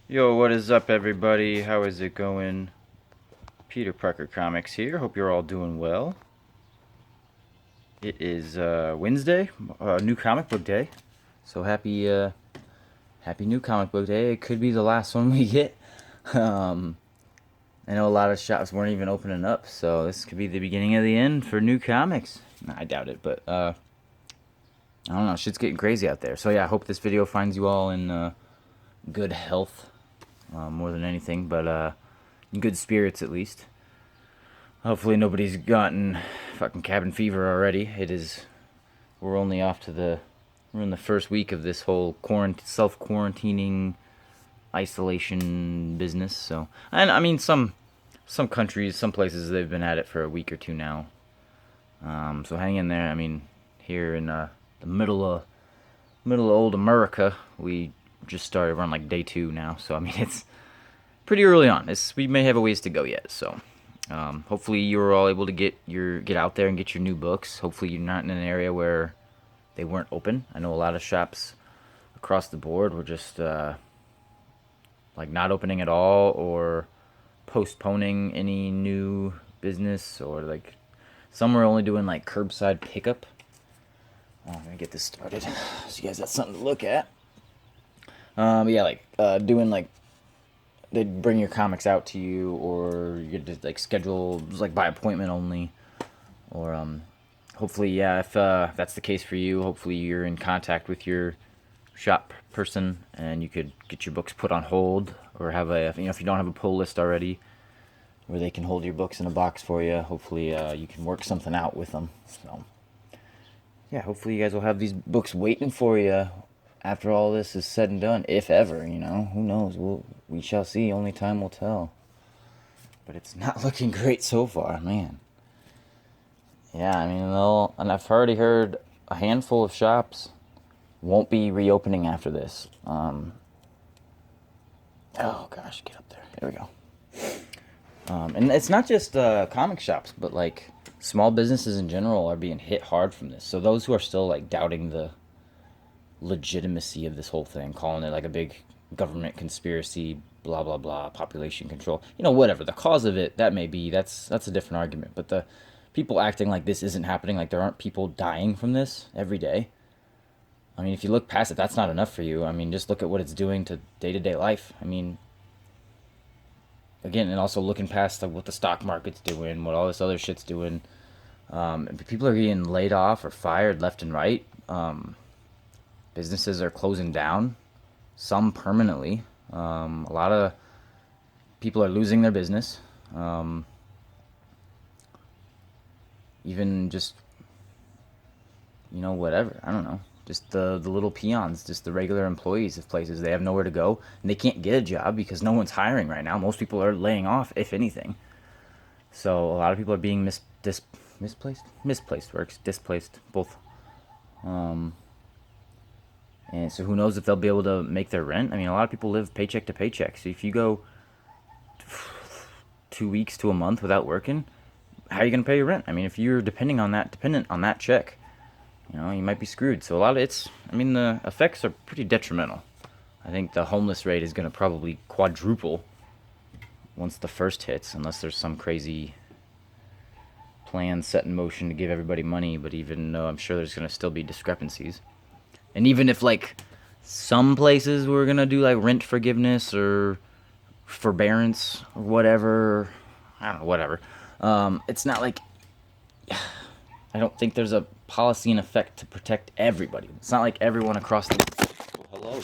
Yo, what is up, everybody? How is it going? Peter Parker Comics here. Hope you're all doing well. It is Wednesday, new comic book day. So happy new comic book day. It could be the last one we get. Um, I know a lot of shops weren't even opening up, so this could be the beginning of the end for new comics. Nah, I doubt it, but I don't know. Shit's getting crazy out there. So yeah, I hope this video finds you all in good health, more than anything, but in good spirits at least. Hopefully nobody's gotten fucking cabin fever already. We're only off to we're in the first week of this whole self-quarantining isolation business. So, and I mean, some countries, some places, they've been at it for a week or two now. So hang in there. I mean, here in the middle of old America, we just started. We're on like day 2 now. So I mean, it's pretty early on. We may have a ways to go yet. So hopefully you were all able to get out there and get your new books. Hopefully you're not in an area where they weren't open. I know a lot of shops across the board were just like not opening at all, or postponing any new business, or like some were only doing like curbside pickup. I'm gonna get this started so you guys have something to look at. Yeah, like doing like they'd bring your comics out to you, or you could just like schedule like by appointment only, or hopefully, yeah, if that's the case for you, hopefully you're in contact with your shop person and you could get your books put on hold, or have if you don't have a pull list already, where they can hold your books in a box for you. Hopefully you can work something out with them. So yeah, hopefully you guys will have these books waiting for you after all this is said and done, if ever. Who knows? We shall see. Only time will tell. But it's not looking great so far, man. Yeah, I mean, and I've already heard a handful of shops won't be reopening after this. Oh gosh, get up there. There we go. And it's not just comic shops, but like small businesses in general are being hit hard from this. So those who are still like doubting the legitimacy of this whole thing, calling it like a big government conspiracy, blah blah blah, population control, whatever the cause of it, that may be, that's a different argument. But the people acting like this isn't happening, like there aren't people dying from this every day. I mean, if you look past it, that's not enough for you. I mean, just look at what it's doing to day-to-day life. I mean, again, and also looking past like what the stock market's doing, what all this other shit's doing. People are getting laid off or fired left and right. Businesses are closing down, some permanently. A lot of people are losing their business. Even just, whatever. I don't know. Just the little peons, just the regular employees of places. They have nowhere to go, and they can't get a job because no one's hiring right now. Most people are laying off, if anything. So a lot of people are being misplaced works, displaced, both. And so who knows if they'll be able to make their rent. I mean, a lot of people live paycheck to paycheck. So if you go 2 weeks to a month without working, how are you going to pay your rent? I mean, if you're dependent on that check, you might be screwed. So the effects are pretty detrimental. I think the homeless rate is going to probably quadruple once the first hits, unless there's some crazy plan set in motion to give everybody money. But even though I'm sure there's going to still be discrepancies. And even if like some places were going to do like rent forgiveness or forbearance or whatever, I don't know, whatever. It's not like, I don't think there's a policy in effect to protect everybody. It's not like everyone across the... Oh, hello.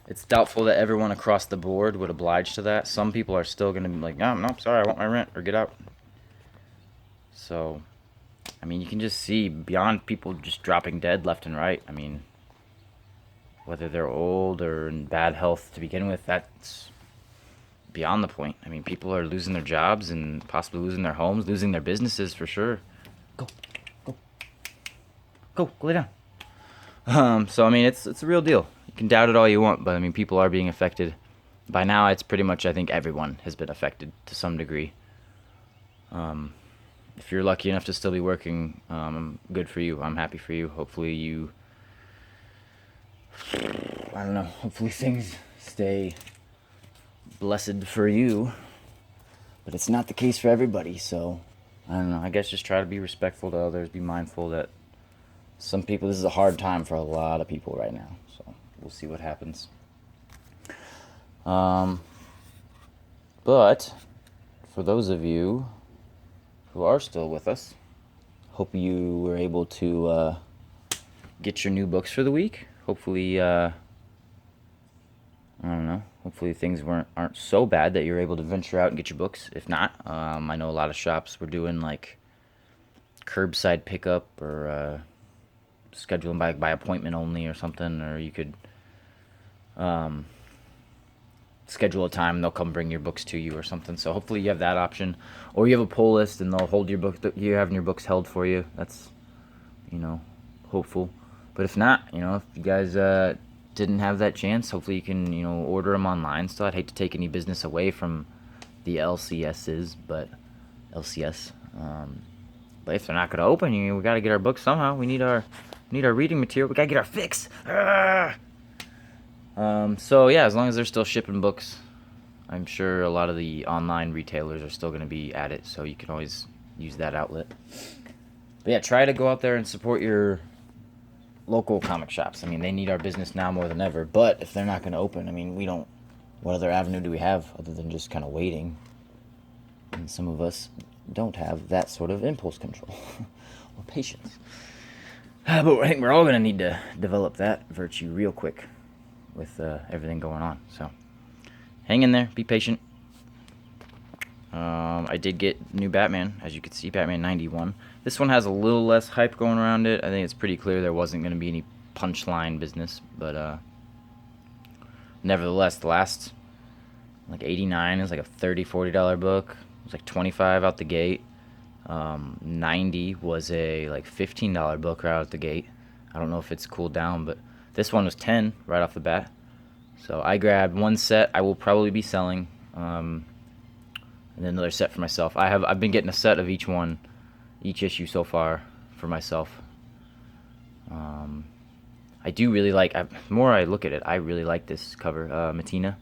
It's doubtful that everyone across the board would oblige to that. Some people are still going to be like, no, sorry, I want my rent, or get out. So, I mean, you can just see beyond people just dropping dead left and right. I mean, whether they're old or in bad health to begin with, that's beyond the point. I mean, people are losing their jobs and possibly losing their homes, losing their businesses for sure. Go lay down. So I mean, it's a real deal. You can doubt it all you want, but I mean, people are being affected. By now, it's pretty much, I think everyone has been affected to some degree. If you're lucky enough to still be working, good for you. I'm happy for you. Hopefully you I don't know, hopefully things stay blessed for you. But it's not the case for everybody, so I don't know. I guess just try to be respectful to others, be mindful that some people, this is a hard time for a lot of people right now, so we'll see what happens. But for those of you who are still with us, hope you were able to get your new books for the week. Hopefully, I don't know. Hopefully things aren't so bad that you're able to venture out and get your books. If not, I know a lot of shops were doing like curbside pickup or schedule them by appointment only or something, or you could schedule a time and they'll come bring your books to you or something. So hopefully you have that option, or you have a pull list and they'll hold your book. You're having your books held for you. That's, hopeful. But if not, if you guys didn't have that chance, hopefully you can order them online. Still, I'd hate to take any business away from the LCSs, but LCS. But if they're not gonna open, we gotta get our books somehow. We need our reading material. We gotta get our fix. So yeah, as long as they're still shipping books, I'm sure a lot of the online retailers are still going to be at it, so you can always use that outlet. But yeah, try to go out there and support your local comic shops. I mean, they need our business now more than ever, but if they're not going to open, I mean, what other avenue do we have other than just kind of waiting? And some of us don't have that sort of impulse control or patience. But I think we're all going to need to develop that virtue real quick with everything going on. So hang in there, be patient. I did get new Batman, as you can see, Batman 91. This one has a little less hype going around it. I think it's pretty clear there wasn't going to be any punchline business, but nevertheless, the last like 89 is like a $30-$40 book. It was like 25 out the gate. 90 was a like $15 book right out the gate. I don't know if it's cooled down, but this one was 10 right off the bat. So I grabbed one set I will probably be selling, and then another set for myself. I've been getting a set of each issue so far for myself. I do really like, the more I look at it, I really like this cover, Matina.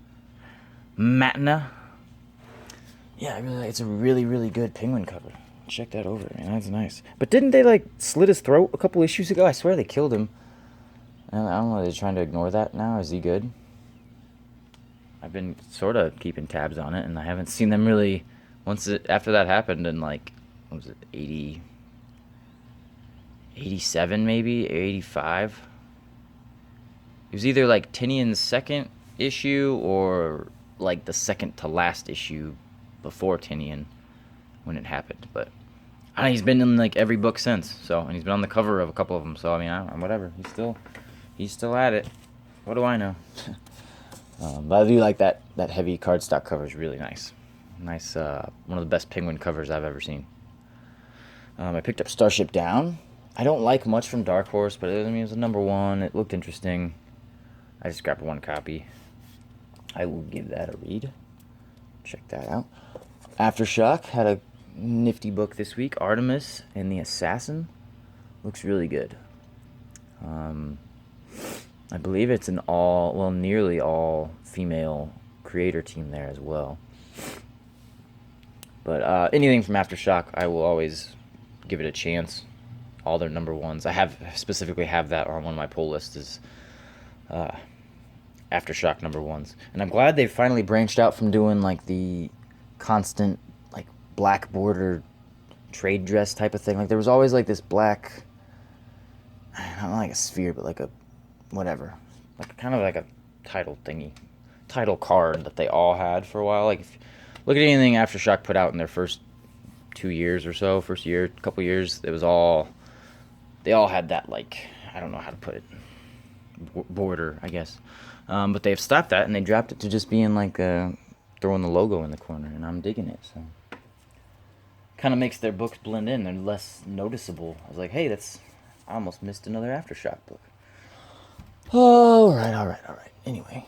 Yeah, I really like, it's a really, really good Penguin cover. Check that over, man, that's nice. But didn't they like slit his throat a couple issues ago? I swear they killed him. I don't know, they're trying to ignore that now. Is he good? I've been sort of keeping tabs on it, and I haven't seen them really, after that happened in like, what was it, 87 maybe, 85? It was either like Tinian's second issue or like the second to last issue before Tinian when it happened. But I know he's been in like every book since, so, and he's been on the cover of a couple of them, so I mean, whatever, he's still at it. What do I know? But I do like that heavy cardstock cover is really nice. Nice, one of the best Penguin covers I've ever seen. I picked up Starship Down. I don't like much from Dark Horse, but it was a #1. It looked interesting. I just grabbed one copy. I will give that a read. Check that out. Aftershock had a nifty book this week. Artemis and the Assassin. Looks really good. I believe it's an nearly all female creator team there as well. But anything from Aftershock, I will always give it a chance. All their #1s. I specifically have that on one of my pull lists is Aftershock #1s. And I'm glad they finally branched out from doing like the constant like black border trade dress type of thing. Like there was always like this black, I don't know, like a sphere, but like a whatever, like kind of like a title card that they all had for a while. Like if you look at anything Aftershock put out in their first 2 years or so, couple years, they all had that, like, I don't know how to put it, border, I guess. But they've stopped that and they dropped it to just being like throwing the logo in the corner, and I'm digging it. So kind of makes their books blend in. They're less noticeable. I was like, hey, I almost missed another Aftershock book. All right. Anyway,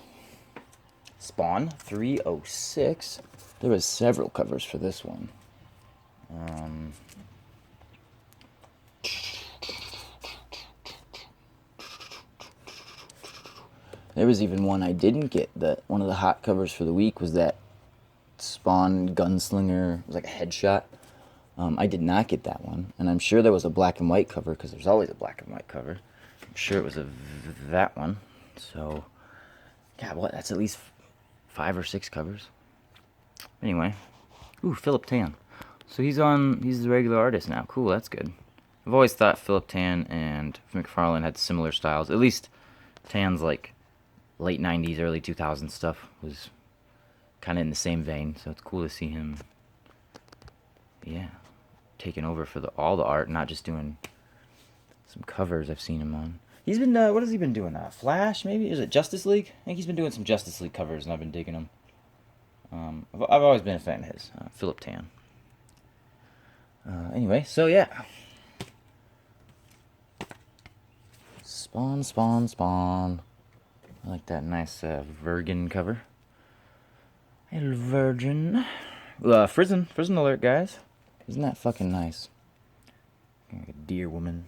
Spawn 306. There was several covers for this one. There was even one I didn't get. That one of the hot covers for the week was that Spawn Gunslinger. It was like a headshot. I did not get that one, and I'm sure there was a black and white cover because there's always a black and white cover. I'm sure it was that one. So, God, what? That's at least 5 or 6 covers. Anyway, ooh, Philip Tan. So he's the regular artist now. Cool, that's good. I've always thought Philip Tan and McFarlane had similar styles. At least Tan's like late 90s, early 2000s stuff was kind of in the same vein. So it's cool to see him, yeah, taking over for all the art, not just doing some covers I've seen him on. He's been, what has he been doing? Flash, maybe? Is it Justice League? I think he's been doing some Justice League covers, and I've been digging them. I've always been a fan of his, Philip Tan. Anyway, so yeah. Spawn, Spawn, Spawn. I like that nice Virgin cover. El Virgin. Frozen alert, guys. Isn't that fucking nice? Like a deer woman.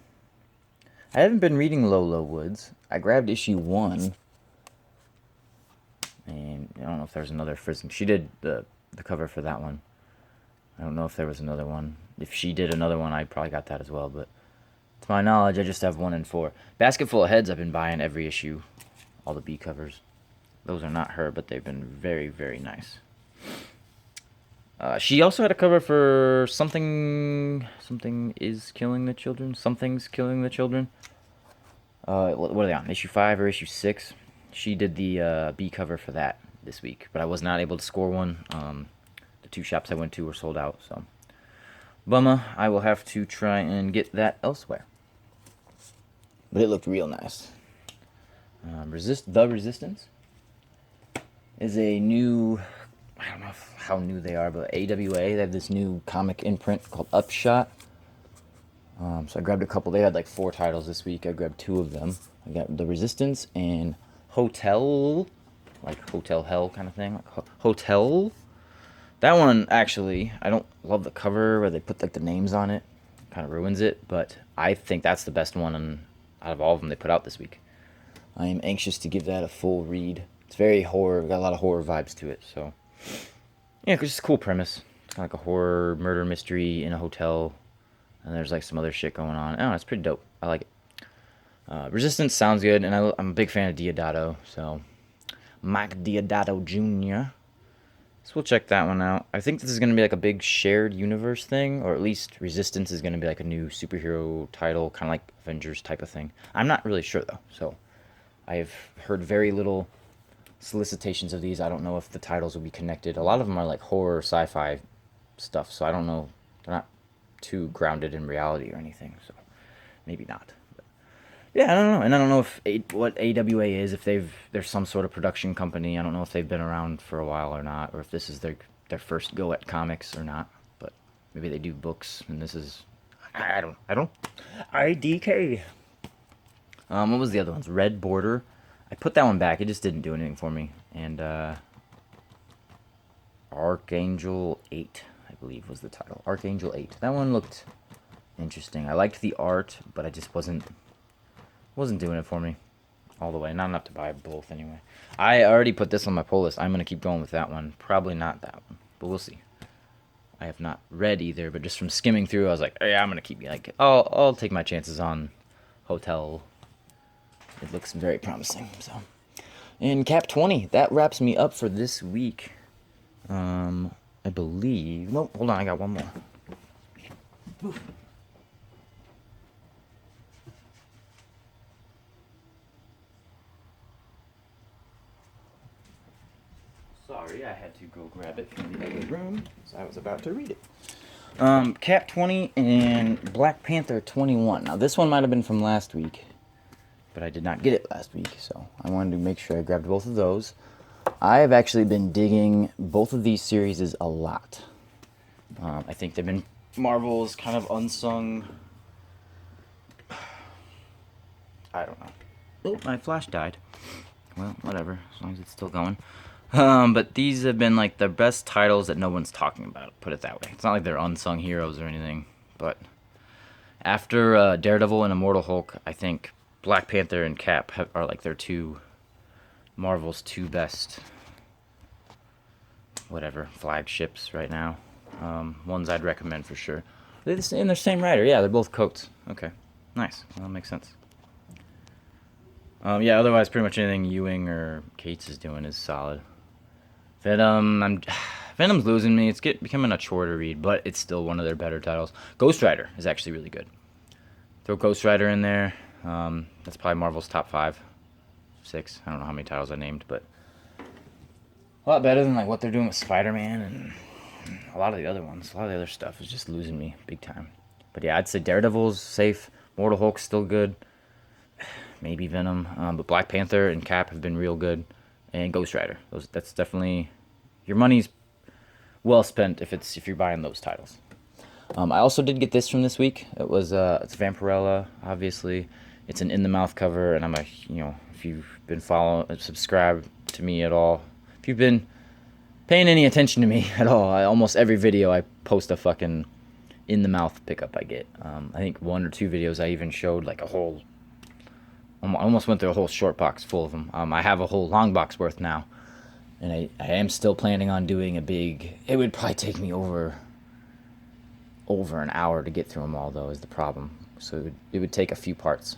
I haven't been reading Lolo Woods. I grabbed issue 1. And I don't know if there's another Frozen. She did the cover for that one. I don't know if there was another one. If she did another one, I probably got that as well. But to my knowledge, I just have 1 and 4. Basket Full of Heads, I've been buying every issue. All the B covers. Those are not her, but they've been very, very nice. She also had a cover for Something is Killing the Children. Something's Killing the Children. What are they on? Issue 5 or issue 6? She did the B cover for that this week, but I was not able to score one. The 2 shops I went to were sold out, so bummer. I will have to try and get that elsewhere. But it looked real nice. The Resistance is a new, I don't know how new they are, but AWA, they have this new comic imprint called Upshot. So I grabbed a couple. They had like 4 titles this week. I grabbed 2 of them. I got The Resistance and Hotel, like Hotel Hell kind of thing. Like Hotel. That one, actually, I don't love the cover where they put like the names on it. Kind of ruins it, but I think that's the best one out of all of them they put out this week. I am anxious to give that a full read. It's very horror, got a lot of horror vibes to it, so yeah, it's just a cool premise. It's kind of like a horror murder mystery in a hotel, and there's like some other shit going on. Oh, it's pretty dope. I like it. Resistance sounds good, and I'm a big fan of Deodato, so Mike Deodato Jr. So we'll check that one out. I think this is going to be like a big shared universe thing, or at least Resistance is going to be like a new superhero title, kind of like Avengers type of thing. I'm not really sure though, so I've heard very little solicitations of these. I don't know if the titles will be connected. A lot of them are like horror, sci-fi stuff, so I don't know. They're not too grounded in reality or anything, so maybe not. But yeah, I don't know. And I don't know what AWA is, if they're some sort of production company. I don't know if they've been around for a while or not, or if this is their first go at comics or not. But maybe they do books, and this is I don't IDK. What was the other ones? Red Border. I put that one back. It just didn't do anything for me. And Archangel 8, I believe was the title. Archangel 8. That one looked interesting. I liked the art, but I just wasn't doing it for me all the way. Not enough to buy both anyway. I already put this on my pull list. I'm going to keep going with that one. Probably not that one, but we'll see. I have not read either, but just from skimming through, I was like, yeah, I'm going to keep I'll take my chances on Hotel. It looks very promising. So, and Cap 20, that wraps me up for this week. I believe. No, hold on, I got one more. Oof. Sorry, I had to go grab it from the other room, so I was about to read it. Cap 20 and Black Panther 21. Now, this one might have been from last week, but I did not get it last week, so I wanted to make sure I grabbed both of those. I have actually been digging both of these series a lot. I think they've been Marvel's kind of unsung. I don't know. Oh, my flash died. Well, whatever, as long as it's still going. But these have been like the best titles that no one's talking about, put it that way. It's not like they're unsung heroes or anything, but after Daredevil and Immortal Hulk, I think Black Panther and Cap are like their two Marvel's two best, whatever, flagships right now. Ones I'd recommend for sure. They're in their same writer. Yeah, they're both Coates. Okay, nice. Well, that makes sense. Yeah, otherwise, pretty much anything Ewing or Cates is doing is solid. Venom's losing me. It's becoming a chore to read, but it's still one of their better titles. Ghost Rider is actually really good. Throw Ghost Rider in there. That's probably Marvel's top 5, 6. I don't know how many titles I named, but a lot better than like what they're doing with Spider-Man and a lot of the other ones. A lot of the other stuff is just losing me big time. But yeah, I'd say Daredevil's safe. Mortal Hulk's still good. Maybe Venom. But Black Panther and Cap have been real good. And Ghost Rider. That's definitely, your money's well spent if you're buying those titles. I also did get this from this week. It's Vampirella, obviously. It's an in the mouth cover, and if you've been subscribed to me at all, if you've been paying any attention to me at all, almost every video I post a fucking in the mouth pickup I get. I think 1 or 2 videos I even showed like I almost went through a whole short box full of them. I have a whole long box worth now, and I am still planning on doing a big. It would probably take me over an hour to get through them all, though, is the problem. So it would take a few parts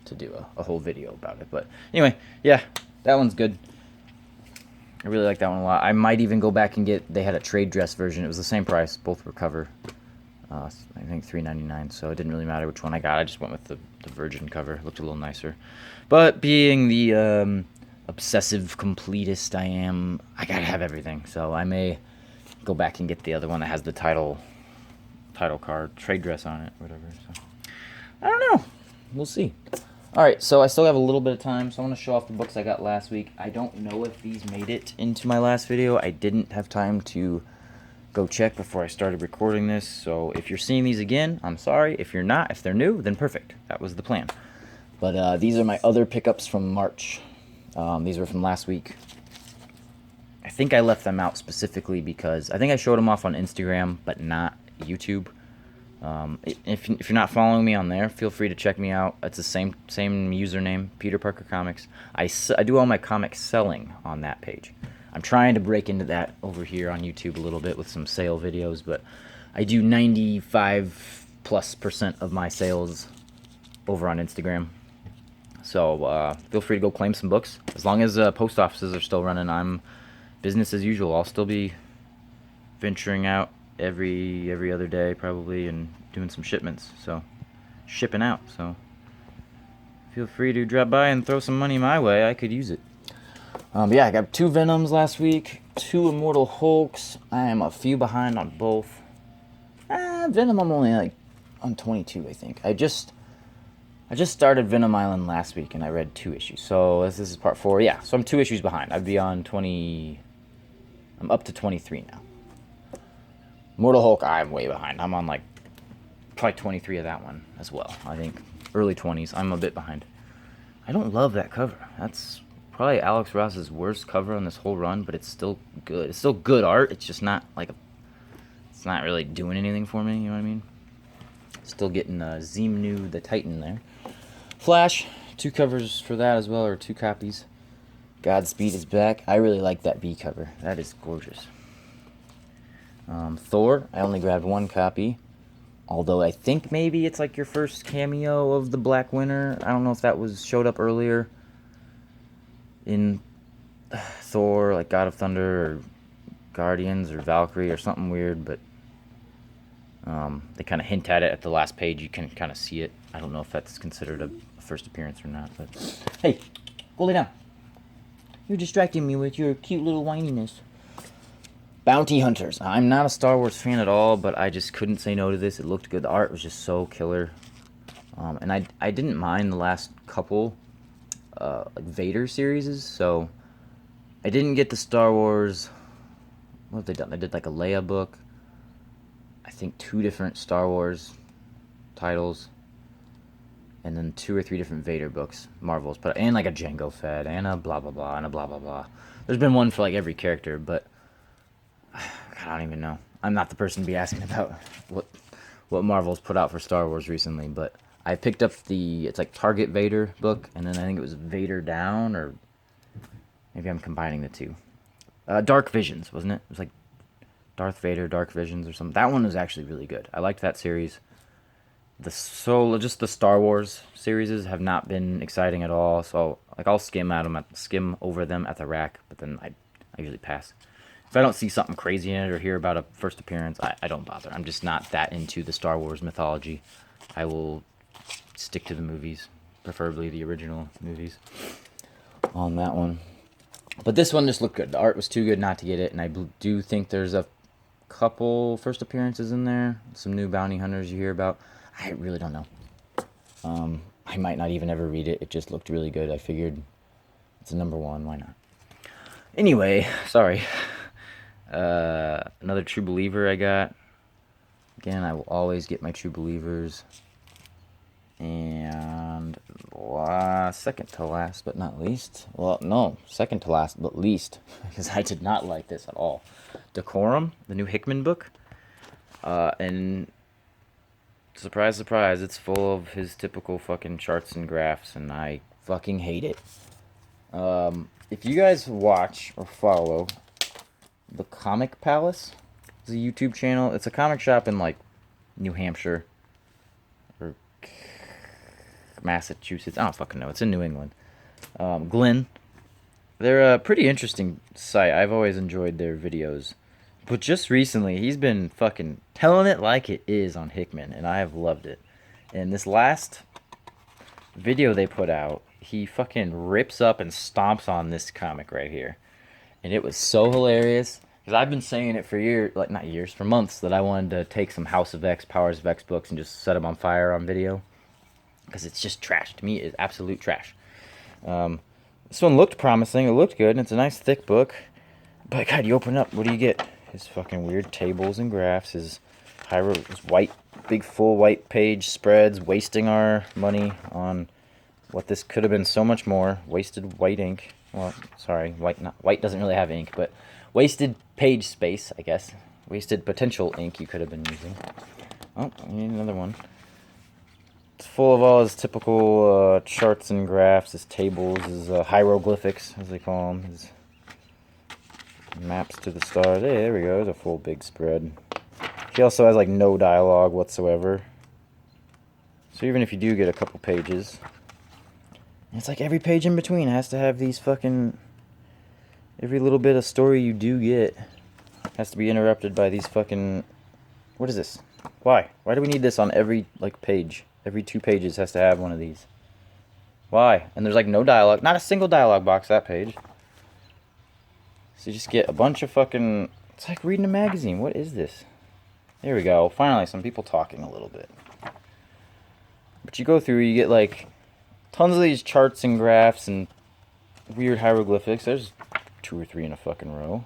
to do a whole video about it. But anyway, yeah, that one's good. I really like that one a lot. I might even go back and they had a trade dress version. It was the same price. Both were cover. I think $3.99, so it didn't really matter which one I got. I just went with the virgin cover. It looked a little nicer. But being the obsessive completist I am, I gotta have everything. So I may go back and get the other one that has the title card, trade dress on it, whatever. So I don't know. We'll see. All right, so I still have a little bit of time, so I want to show off the books I got last week. I don't know if these made it into my last video. I didn't have time to go check before I started recording this, so if you're seeing these again, I'm sorry. If you're not, if they're new, then perfect. That was the plan. But these are my other pickups from March. These were from last week. I think I left them out specifically because I think I showed them off on Instagram, but not YouTube. If you're not following me on there, feel free to check me out. It's the same username, Peter Parker Comics. I do all my comic selling on that page. I'm trying to break into that over here on YouTube a little bit with some sale videos, but I do 95+% of my sales over on Instagram. So feel free to go claim some books. As long as post offices are still running, I'm business as usual. I'll still be venturing out every other day probably and doing some shipments, so shipping out. So feel free to drop by and throw some money my way. I could use it. Yeah, I got 2 Venoms last week, 2 Immortal Hulks. I am a few behind on both. Venom, I'm only like on 22, I think. I just started Venom Island last week and I read 2 issues. So this is part 4. Yeah, so I'm 2 issues behind. I'd be on 20. I'm up to 23 now. Mortal Hulk, I'm way behind. I'm on like probably 23 of that one as well. I think early 20s. I'm a bit behind. I don't love that cover. That's probably Alex Ross's worst cover on this whole run, but it's still good. It's still good art. It's just not like it's not really doing anything for me. You know what I mean? Still getting Xemnu the Titan there. Flash, 2 covers for that as well, or 2 copies. Godspeed is back. I really like that B cover. That is gorgeous. Thor, I only grabbed 1 copy. Although I think maybe it's like your first cameo of the Black Winter. I don't know if that showed up earlier in Thor, like God of Thunder or Guardians or Valkyrie or something weird, but they kind of hint at it at the last page. You can kind of see it. I don't know if that's considered a first appearance or not, but hey, go lay down. You're distracting me with your cute little whininess. Bounty Hunters. I'm not a Star Wars fan at all, but I just couldn't say no to this. It looked good. The art was just so killer. And I didn't mind the last couple like Vader series, so I didn't get the Star Wars. What have they done? They did like a Leia book. I think 2 different Star Wars titles, and then 2 or 3 different Vader books, Marvels, and like a Jango Fett, and a blah blah blah, and a blah blah blah. There's been one for like every character, but God, I don't even know. I'm not the person to be asking about what Marvel's put out for Star Wars recently, but I picked up it's like Target Vader book, and then I think it was Vader Down, or Maybe I'm combining the two. Dark Visions, wasn't it? It was like Darth Vader, Dark Visions, or something. That one was actually really good. I liked that series. Just the Star Wars series have not been exciting at all. So like I'll skim over them at the rack, but then I usually pass. If I don't see something crazy in it or hear about a first appearance, I don't bother. I'm just not that into the Star Wars mythology. I will stick to the movies, preferably the original movies on that one. But this one just looked good. The art was too good not to get it, and I do think there's a couple first appearances in there. Some new bounty hunters you hear about. I really don't know. I might not even ever read it. It just looked really good. I figured it's a number one. Why not? Anyway, sorry. Another True Believer I got. Again, I will always get my True Believers. And second to last but not least. Well, no, second to last but least. Because I did not like this at all. Decorum, the new Hickman book. And surprise, surprise, it's full of his typical fucking charts and graphs. And I fucking hate it. If you guys watch or follow the Comic Palace, it's a YouTube channel. It's a comic shop in like New Hampshire or Massachusetts. I don't fucking know. It's in New England. Glenn. They're a pretty interesting site. I've always enjoyed their videos. But just recently, he's been fucking telling it like it is on Hickman, and I have loved it. And this last video they put out, he fucking rips up and stomps on this comic right here. And it was so hilarious. Because I've been saying it for years, like not years, for months, that I wanted to take some House of X, Powers of X books and just set them on fire on video. Because it's just trash. To me, it's absolute trash. This one looked promising. It looked good. And it's a nice thick book. But God, you open up, what do you get? His fucking weird tables and graphs. His white, big full white page spreads. Wasting our money on what this could have been so much more. Wasted white ink. Well, sorry, white doesn't really have ink, but wasted page space, I guess. Wasted potential ink you could have been using. Oh, I need another one. It's full of all his typical charts and graphs, his tables, his hieroglyphics, as they call them, his maps to the stars. Hey, there we go. There's a full big spread. He also has like no dialogue whatsoever. So even if you do get a couple pages, it's like every page in between has to have these fucking... Every little bit of story you do get has to be interrupted by these fucking... What is this? Why? Why do we need this on every, like, page? Every 2 pages has to have one of these. Why? And there's, like, no dialogue. Not a single dialogue box that page. So you just get a bunch of fucking... It's like reading a magazine. What is this? There we go. Finally, some people talking a little bit. But you go through, you get, like... Tons of these charts and graphs and weird hieroglyphics. There's 2 or 3 in a fucking row.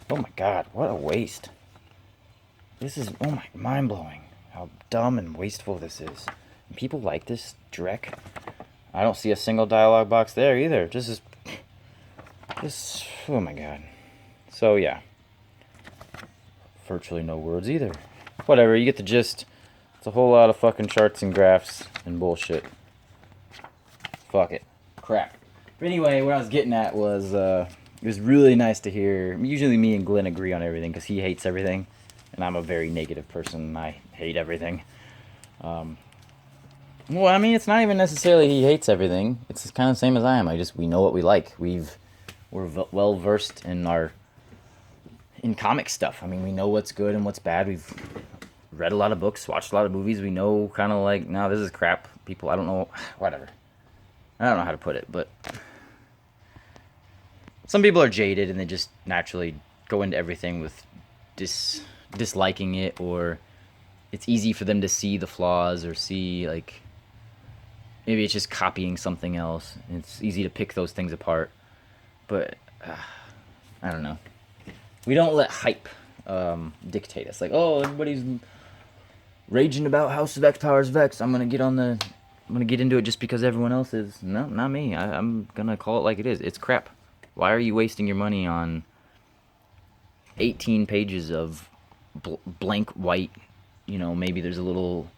Oh my god, what a waste. This is, oh my, mind-blowing how dumb and wasteful this is. And people like this dreck. I don't see a single dialogue box there either. Just, oh my god. So yeah. Virtually no words either. Whatever, you get the gist. It's a whole lot of fucking charts and graphs and bullshit. Fuck it. Crap. But anyway, what I was getting at was, it was really nice to hear. Usually me and Glenn agree on everything because he hates everything. And I'm a very negative person. I hate everything. Well, I mean, it's not even necessarily he hates everything. It's kind of the same as I am. We know what we like. We're well versed in comic stuff. I mean, we know what's good and what's bad. We've read a lot of books, watched a lot of movies. We know kind of like, no, this is crap. People, I don't know, whatever. I don't know how to put it, but some people are jaded and they just naturally go into everything with disliking it, or it's easy for them to see the flaws or see, like, maybe it's just copying something else. It's easy to pick those things apart, but I don't know. We don't let hype dictate us. Like, oh, everybody's raging about House of X, Powers of X. I'm gonna get into it just because everyone else is. No, not me. I'm gonna call it like it is. It's crap. Why are you wasting your money on 18 pages of blank white? You know, maybe there's a little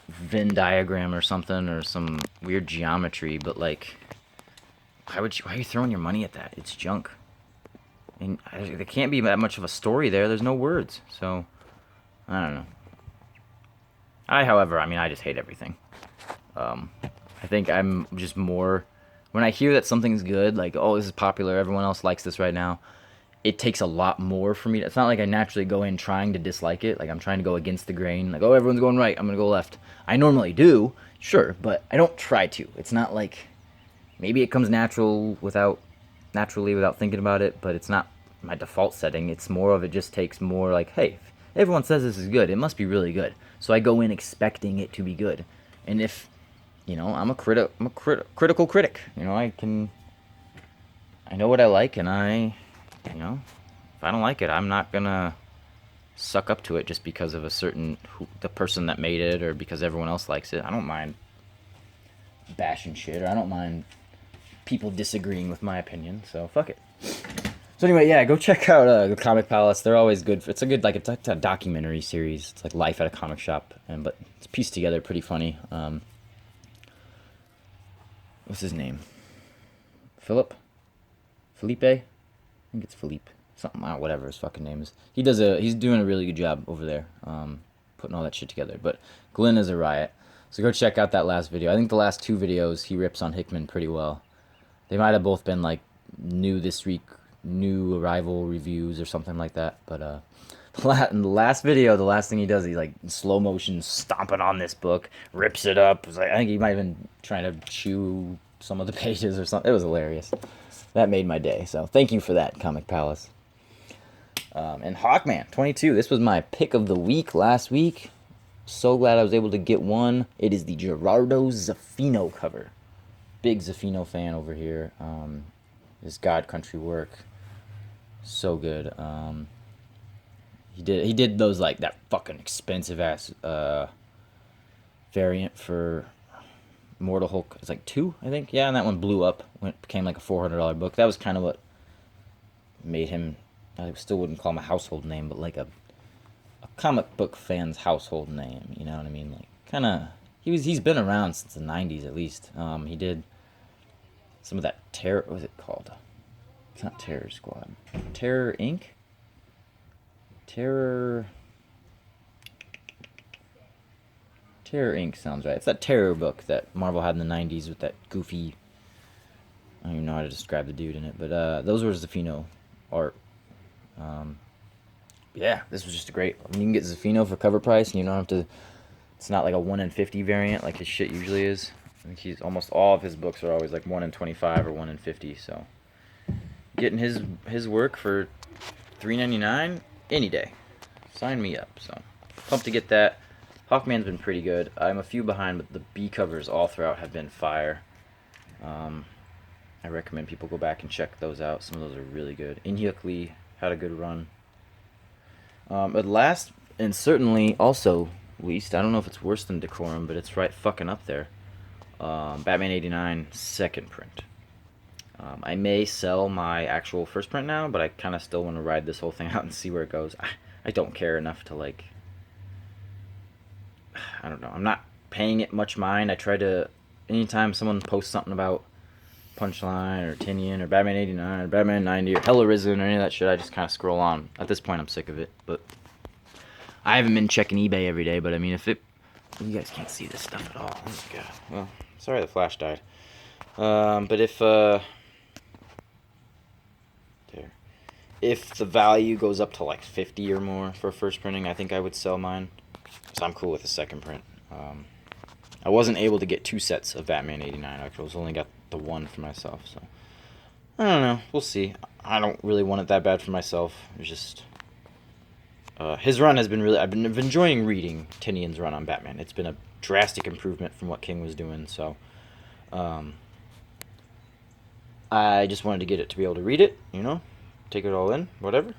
Venn diagram or something, or some weird geometry, but like, why are you throwing your money at that? It's junk. And there can't be that much of a story there. There's no words. So, I don't know. However, I mean, I just hate everything. I think I'm just more... When I hear that something's good, like, oh, this is popular, everyone else likes this right now, it takes a lot more for me. It's not like I naturally go in trying to dislike it. Like, I'm trying to go against the grain. Like, oh, everyone's going right, I'm going to go left. I normally do, sure, but I don't try to. It's not like... Maybe it comes naturally without thinking about it, but it's not my default setting. It's more of it just takes more like, hey, if everyone says this is good, it must be really good. So I go in expecting it to be good. And if, you know, I'm a critical critic. You know, I know what I like, and you know, if I don't like it, I'm not gonna suck up to it just because of the person that made it, or because everyone else likes it. I don't mind bashing shit, or I don't mind people disagreeing with my opinion, so fuck it. So anyway, yeah, go check out the Comic Palace. They're always good. It's a good, like, it's a documentary series. It's like life at a comic shop, but it's pieced together pretty funny. What's his name? Felipe? I think it's Philippe. Something, whatever his fucking name is. He's doing a really good job over there, putting all that shit together. But Glenn is a riot. So go check out that last video. I think the last 2 videos he rips on Hickman pretty well. They might have both been like new this week, new arrival reviews or something like that. But in the last video, the last thing he does, he's like in slow motion stomping on this book, rips it up. It was like, I think he might have been trying to chew some of the pages or something. It was hilarious. That made my day. So thank you for that, Comic Palace. And Hawkman 22. This was my pick of the week last week. So glad I was able to get one. It is the Gerardo Zaffino cover. Big Zaffino fan over here. His God Country work, so good. He did those, like, that fucking expensive ass variant for Mortal Hulk. It's like 2, I think. Yeah, and that one blew up. Became like a $400 book. That was kind of what made him. I still wouldn't call him a household name, but like a comic book fan's household name. You know what I mean? Like, kind of. He's been around since the 90s at least. He did some of that Terror. What was it called? It's not Terror Squad. Terror Inc. Terror Inc. sounds right. It's that Terror book that Marvel had in the 90s with that goofy. I don't even know how to describe the dude in it, but those were Zaffino art. Yeah, this was just a great. I mean, you can get Zaffino for cover price, and you don't have to. It's not like a 1 in 50 variant like his shit usually is. I think he's almost all of his books are always like 1 in 25 or 1 in 50. So getting his work for $3.99 any day, sign me up. So pumped to get that. Hawkman's been pretty good. I'm a few behind, but the B covers all throughout have been fire. I recommend people go back and check those out. Some of those are really good. In-Hyuk Lee had a good run. But last and certainly also least, I don't know if it's worse than Decorum, but it's right fucking up there. Batman 89 second print. I may sell my actual first print now, but I kind of still want to ride this whole thing out and see where it goes. I don't care enough to, like, I don't know. I'm not paying it much mind. I try to, anytime someone posts something about Punchline or Tinian or Batman 89 or Batman 90 or Hella Risen or any of that shit, I just kind of scroll on. At this point, I'm sick of it, but I haven't been checking eBay every day, but I mean, if it... You guys can't see this stuff at all. Oh my god. Well, sorry the flash died. But if, there. If the value goes up to like 50 or more for first printing, I think I would sell mine. So I'm cool with the second print. I wasn't able to get 2 sets of Batman 89. I was only got the 1 for myself, so... I don't know. We'll see. I don't really want it that bad for myself. It's just... his run has been really... I've been enjoying reading Tinian's run on Batman. It's been a drastic improvement from what King was doing, so... I just wanted to get it to be able to read it, you know? Take it all in, whatever.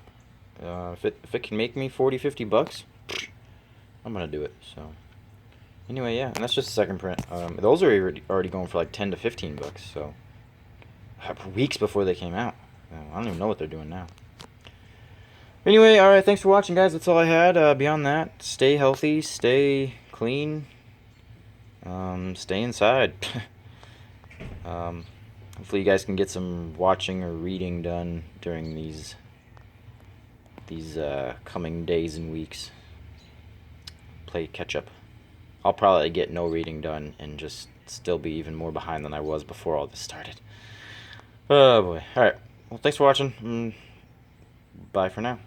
If it can make me $40-50, I'm gonna do it, so... Anyway, yeah, and that's just the second print. Those are already going for like $10 to $15, so... Weeks before they came out. I don't even know what they're doing now. Anyway, alright, thanks for watching, guys. That's all I had. Beyond that, stay healthy, stay clean, stay inside. Hopefully you guys can get some watching or reading done during these coming days and weeks. Play catch up. I'll probably get no reading done and just still be even more behind than I was before all this started. Oh boy. Alright. Well, thanks for watching. Bye for now.